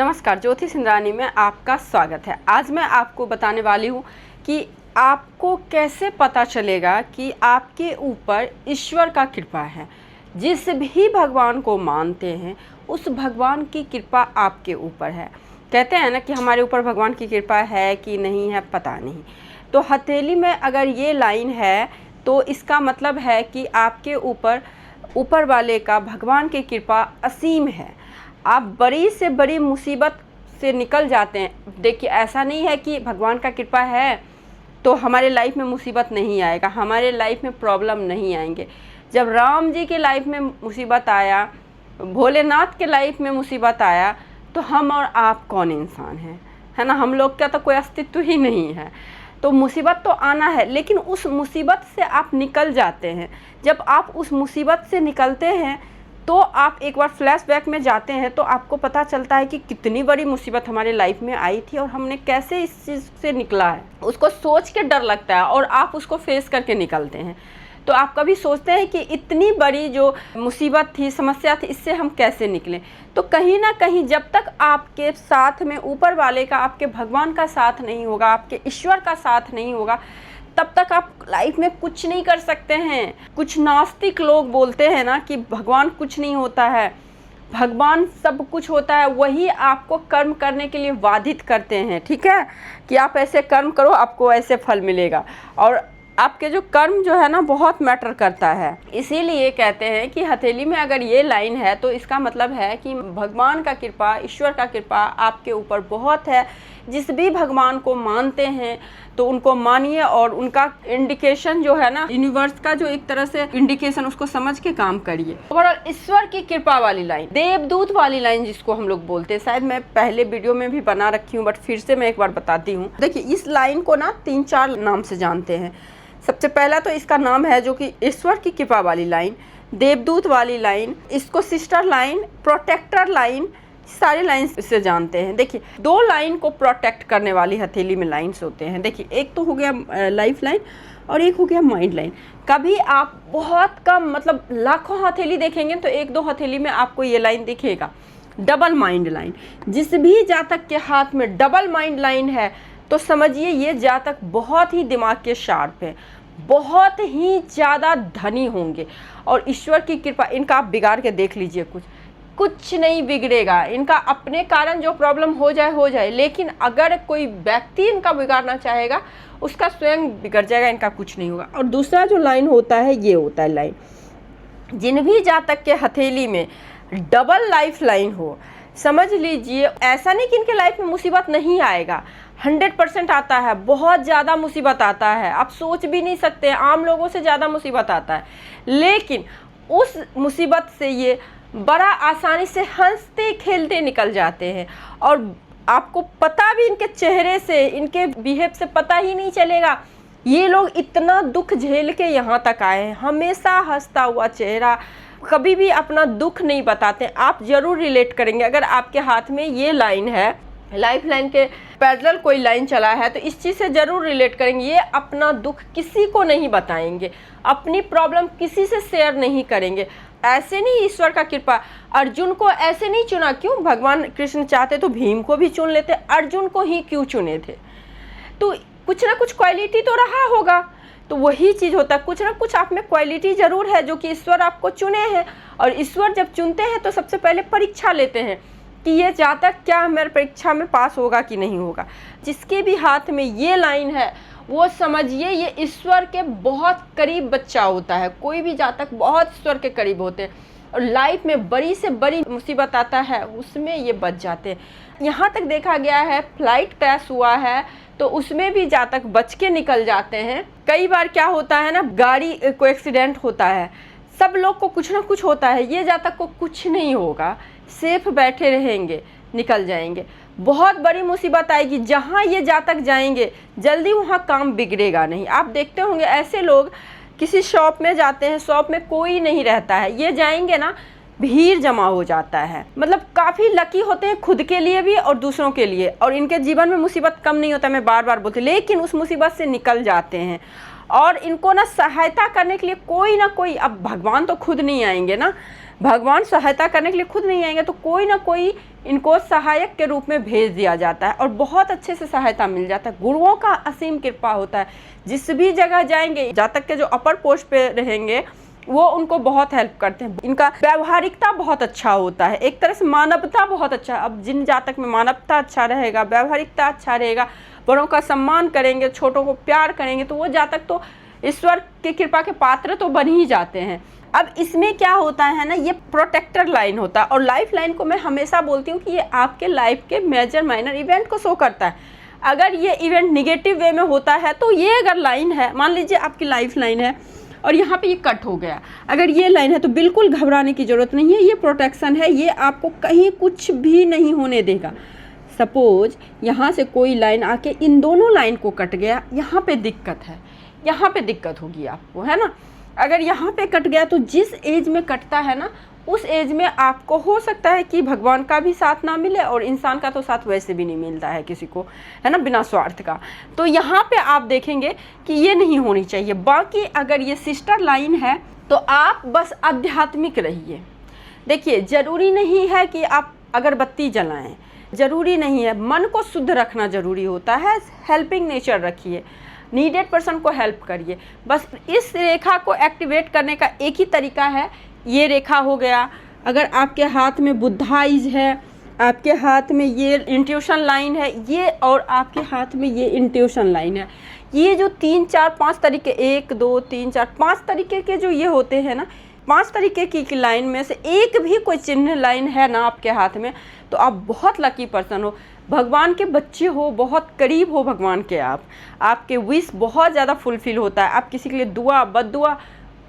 नमस्कार, ज्योति सिंधरानी में आपका स्वागत है। आज मैं आपको बताने वाली हूँ कि आपको कैसे पता चलेगा कि आपके ऊपर ईश्वर का कृपा है। जिस भी भगवान को मानते हैं उस भगवान की कृपा आपके ऊपर है। कहते हैं ना कि हमारे ऊपर भगवान की कृपा है कि नहीं है, पता नहीं। तो हथेली में अगर ये लाइन है तो इसका मतलब है कि आपके ऊपर वाले का, भगवान की कृपा असीम है। आप बड़ी से बड़ी मुसीबत से निकल जाते हैं। देखिए, ऐसा नहीं है कि भगवान का कृपा है तो हमारे लाइफ में मुसीबत नहीं आएगा, हमारे लाइफ में प्रॉब्लम नहीं आएंगे। जब राम जी के लाइफ में मुसीबत आया, भोलेनाथ के लाइफ में मुसीबत आया, तो हम और आप कौन इंसान हैं, है ना। हम लोग का तो कोई अस्तित्व ही नहीं है। तो मुसीबत तो आना है, लेकिन उस मुसीबत से आप निकल जाते हैं। जब आप उस मुसीबत से निकलते हैं तो आप एक बार फ्लैशबैक में जाते हैं तो आपको पता चलता है कि कितनी बड़ी मुसीबत हमारे लाइफ में आई थी और हमने कैसे इस चीज़ से निकला है। उसको सोच के डर लगता है और आप उसको फेस करके निकलते हैं। तो आप कभी सोचते हैं कि इतनी बड़ी जो मुसीबत थी, समस्या थी, इससे हम कैसे निकलें। तो कहीं ना कहीं जब तक आपके साथ में ऊपर वाले का, आपके भगवान का साथ नहीं होगा, आपके ईश्वर का साथ नहीं होगा, तब तक आप लाइफ में कुछ नहीं कर सकते हैं। कुछ नास्तिक लोग बोलते हैं ना कि भगवान कुछ नहीं होता है, भगवान सब कुछ होता है। वही आपको कर्म करने के लिए बाधित करते हैं, ठीक है, कि आप ऐसे कर्म करो, आपको ऐसे फल मिलेगा। और आपके जो कर्म जो है ना, बहुत मैटर करता है। इसीलिए कहते हैं कि हथेली में अगर ये लाइन है तो इसका मतलब है कि भगवान का कृपा, ईश्वर का कृपा आपके ऊपर बहुत है। जिस भी भगवान को मानते हैं तो उनको मानिए और उनका इंडिकेशन जो है ना, यूनिवर्स का जो एक तरह से इंडिकेशन, उसको समझ के काम करिए। ओवरऑल ईश्वर की कृपा वाली लाइन, देवदूत वाली लाइन जिसको हम लोग बोलते हैं, शायद मैं पहले वीडियो में भी बना रखी हूँ, बट फिर से मैं एक बार बताती हूँ। देखिए, इस लाइन को ना 3-4 नाम से जानते हैं। सबसे पहला तो इसका नाम है जो कि ईश्वर की कृपा वाली लाइन, देवदूत वाली लाइन, इसको सिस्टर लाइन, प्रोटेक्टर लाइन, सारी लाइंस से जानते हैं। देखिए, 2 लाइन को प्रोटेक्ट करने वाली हथेली में लाइंस होते हैं। देखिए, एक तो हो गया लाइफ लाइन और एक हो गया माइंड लाइन। कभी आप बहुत कम, मतलब लाखों हथेली देखेंगे तो 1-2 हथेली में आपको ये लाइन दिखेगा, डबल माइंड लाइन। जिस भी जातक के हाथ में डबल माइंड लाइन है तो समझिए ये जातक बहुत ही दिमाग के शार्प है, बहुत ही ज़्यादा धनी होंगे। और ईश्वर की कृपा, इनका आप बिगाड़ के देख लीजिए, कुछ नहीं बिगड़ेगा। इनका अपने कारण जो प्रॉब्लम हो जाए, लेकिन अगर कोई व्यक्ति इनका बिगाड़ना चाहेगा उसका स्वयं बिगड़ जाएगा, इनका कुछ नहीं होगा। और दूसरा जो लाइन होता है, ये होता है लाइन, जिन भी जातक के हथेली में डबल लाइफ लाइन हो, समझ लीजिए ऐसा नहीं कि इनके लाइफ में मुसीबत नहीं आएगा, 100% आता है। बहुत ज़्यादा मुसीबत आता है, आप सोच भी नहीं सकते, आम लोगों से ज़्यादा मुसीबत आता है। लेकिन उस मुसीबत से ये बड़ा आसानी से हंसते खेलते निकल जाते हैं। और आपको पता भी इनके चेहरे से, इनके बिहेव से पता ही नहीं चलेगा ये लोग इतना दुख झेल के यहाँ तक आए हैं। हमेशा हंसता हुआ चेहरा, कभी भी अपना दुख नहीं बताते। आप ज़रूर रिलेट करेंगे अगर आपके हाथ में ये लाइन है, लाइफ लाइन के पैरेलल कोई लाइन चला है, तो इस चीज़ से ज़रूर रिलेट करेंगे। ये अपना दुख किसी को नहीं बताएंगे, अपनी प्रॉब्लम किसी से शेयर नहीं करेंगे। ऐसे नहीं ईश्वर का कृपा, अर्जुन को ऐसे नहीं चुना, क्यों? भगवान कृष्ण चाहते तो भीम को भी चुन लेते, अर्जुन को ही क्यों चुने थे? तो कुछ ना कुछ क्वालिटी तो रहा होगा। तो वही चीज़ होता है, कुछ ना कुछ आप में क्वालिटी ज़रूर है जो कि ईश्वर आपको चुने हैं। और ईश्वर जब चुनते हैं तो सबसे पहले परीक्षा लेते हैं कि ये जातक क्या मेरे परीक्षा में पास होगा कि नहीं होगा। जिसके भी हाथ में ये लाइन है वो समझिए ये ईश्वर के बहुत करीब बच्चा होता है। कोई भी जातक बहुत ईश्वर के करीब होते हैं और लाइफ में बड़ी से बड़ी मुसीबत आता है उसमें ये बच जाते हैं। यहाँ तक देखा गया है, फ्लाइट क्रैश हुआ है तो उसमें भी जातक बच के निकल जाते हैं। कई बार क्या होता है ना, गाड़ी को एक्सीडेंट होता है, सब लोग को कुछ ना कुछ होता है, ये जातक को कुछ नहीं होगा, सेफ बैठे रहेंगे, निकल जाएंगे। बहुत बड़ी मुसीबत आएगी, जहाँ ये जातक जाएंगे जल्दी वहाँ काम बिगड़ेगा नहीं। आप देखते होंगे ऐसे लोग किसी शॉप में जाते हैं, शॉप में कोई नहीं रहता है, ये जाएंगे ना भीड़ जमा हो जाता है। मतलब काफ़ी लकी होते हैं खुद के लिए भी और दूसरों के लिए, और इनके जीवन में मुसीबत कम नहीं होता, मैं बार बार बोलती हूँ, लेकिन उस मुसीबत से निकल जाते हैं। और इनको ना सहायता करने के लिए कोई ना कोई, अब भगवान तो खुद नहीं आएंगे ना, भगवान सहायता करने के लिए खुद नहीं आएंगे तो कोई ना कोई इनको सहायक के रूप में भेज दिया जाता है और बहुत अच्छे से सहायता मिल जाता है। गुरुओं का असीम कृपा होता है, जिस भी जगह जाएंगे जातक के जो अपर पोस्ट पे रहेंगे वो उनको बहुत हेल्प करते हैं। इनका व्यावहारिकता बहुत अच्छा होता है, एक तरह से मानवता बहुत अच्छा है। अब जिन जातक में मानवता अच्छा रहेगा, व्यावहारिकता अच्छा रहेगा, बड़ों का सम्मान करेंगे, छोटों को प्यार करेंगे, तो वो जातक तो ईश्वर की कृपा के पात्र तो बन ही जाते हैं। अब इसमें क्या होता है ना, ये प्रोटेक्टर लाइन होता है और लाइफ लाइन को मैं हमेशा बोलती हूँ कि ये आपके लाइफ के मेजर माइनर इवेंट को शो करता है। अगर ये इवेंट निगेटिव वे में होता है तो ये अगर लाइन है, मान लीजिए आपकी लाइफ लाइन है और यहाँ पे ये कट हो गया, अगर ये लाइन है तो बिल्कुल घबराने की ज़रूरत नहीं है। ये प्रोटेक्शन है, ये आपको कहीं कुछ भी नहीं होने देगा। सपोज यहाँ से कोई लाइन आके इन दोनों लाइन को कट गया, यहाँ पे दिक्कत है, यहाँ पे दिक्कत होगी आपको, है ना। अगर यहाँ पे कट गया तो जिस एज में कटता है ना, उस एज में आपको हो सकता है कि भगवान का भी साथ ना मिले और इंसान का तो साथ वैसे भी नहीं मिलता है किसी को, है ना, बिना स्वार्थ का। तो यहाँ पे आप देखेंगे कि ये नहीं होनी चाहिए। बाकी अगर ये सिस्टर लाइन है तो आप बस आध्यात्मिक रहिए। देखिए, ज़रूरी नहीं है कि आप अगरबत्ती जलाएं, ज़रूरी नहीं है, मन को शुद्ध रखना ज़रूरी होता है। हेल्पिंग नेचर रखिए, नीडेड पर्सन को हेल्प करिए। बस इस रेखा को एक्टिवेट करने का एक ही तरीका है, ये रेखा हो गया। अगर आपके हाथ में बुद्धाइज है, आपके हाथ में ये इंट्यूशन लाइन है, ये और आपके हाथ में ये इंट्यूशन लाइन है, ये जो 3 4 5 तरीके, 1 2 3 4 5 तरीके के जो ये होते हैं ना, 5 तरीके की लाइन में से एक भी कोई चिन्ह लाइन है ना आपके हाथ में, तो आप बहुत लकी पर्सन हो, भगवान के बच्चे हो, बहुत करीब हो भगवान के। आपके विश बहुत ज़्यादा फुलफिल होता है। आप किसी के लिए दुआ बद्दुआ,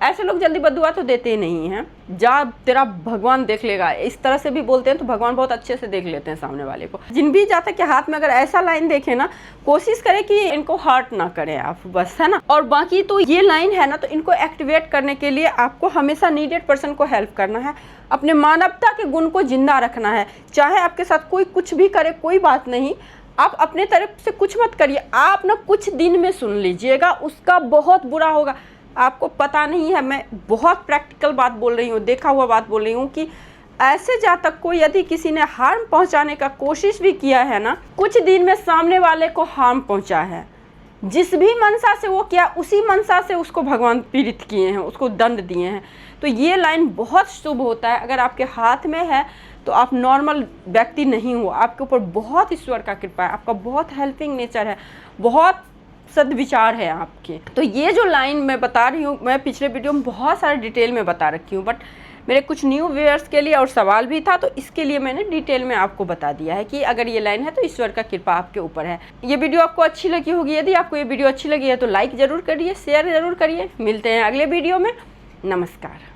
ऐसे लोग जल्दी बद्दुआ तो देते ही नहीं हैं, जा तेरा भगवान देख लेगा, इस तरह से भी बोलते हैं तो भगवान बहुत अच्छे से देख लेते हैं सामने वाले को। जिन भी जातक के हाथ में अगर ऐसा लाइन देखें ना, कोशिश करें कि इनको हर्ट ना करें आप, बस, है ना। और बाकी तो ये लाइन है ना, तो इनको एक्टिवेट करने के लिए आपको हमेशा नीडेड पर्सन को हेल्प करना है, अपने मानवता के गुण को जिंदा रखना है। चाहे आपके साथ कोई कुछ भी करे, कोई बात नहीं, आप अपने तरफ से कुछ मत करिए। आप ना कुछ दिन में सुन लीजिएगा, उसका बहुत बुरा होगा। आपको पता नहीं है, मैं बहुत प्रैक्टिकल बात बोल रही हूँ, देखा हुआ बात बोल रही हूँ कि ऐसे जातक को यदि किसी ने हार्म पहुँचाने का कोशिश भी किया है ना, कुछ दिन में सामने वाले को हार्म पहुँचा है। जिस भी मनसा से वो किया, उसी मनसा से उसको भगवान पीड़ित किए हैं, उसको दंड दिए हैं। तो ये लाइन बहुत शुभ होता है। अगर आपके हाथ में है तो आप नॉर्मल व्यक्ति नहीं हो, आपके ऊपर बहुत ईश्वर का कृपा है, आपका बहुत हेल्पिंग नेचर है, बहुत सद्विचार है आपके। तो ये जो लाइन मैं बता रही हूँ, मैं पिछले वीडियो में बहुत सारे डिटेल में बता रखी हूँ, बट मेरे कुछ न्यू व्यूअर्स के लिए और सवाल भी था, तो इसके लिए मैंने डिटेल में आपको बता दिया है कि अगर ये लाइन है तो ईश्वर का कृपा आपके ऊपर है। ये वीडियो आपको अच्छी लगी होगी, यदि आपको ये वीडियो अच्छी लगी है तो लाइक ज़रूर करिए, शेयर ज़रूर करिए। मिलते हैं अगले वीडियो में, नमस्कार।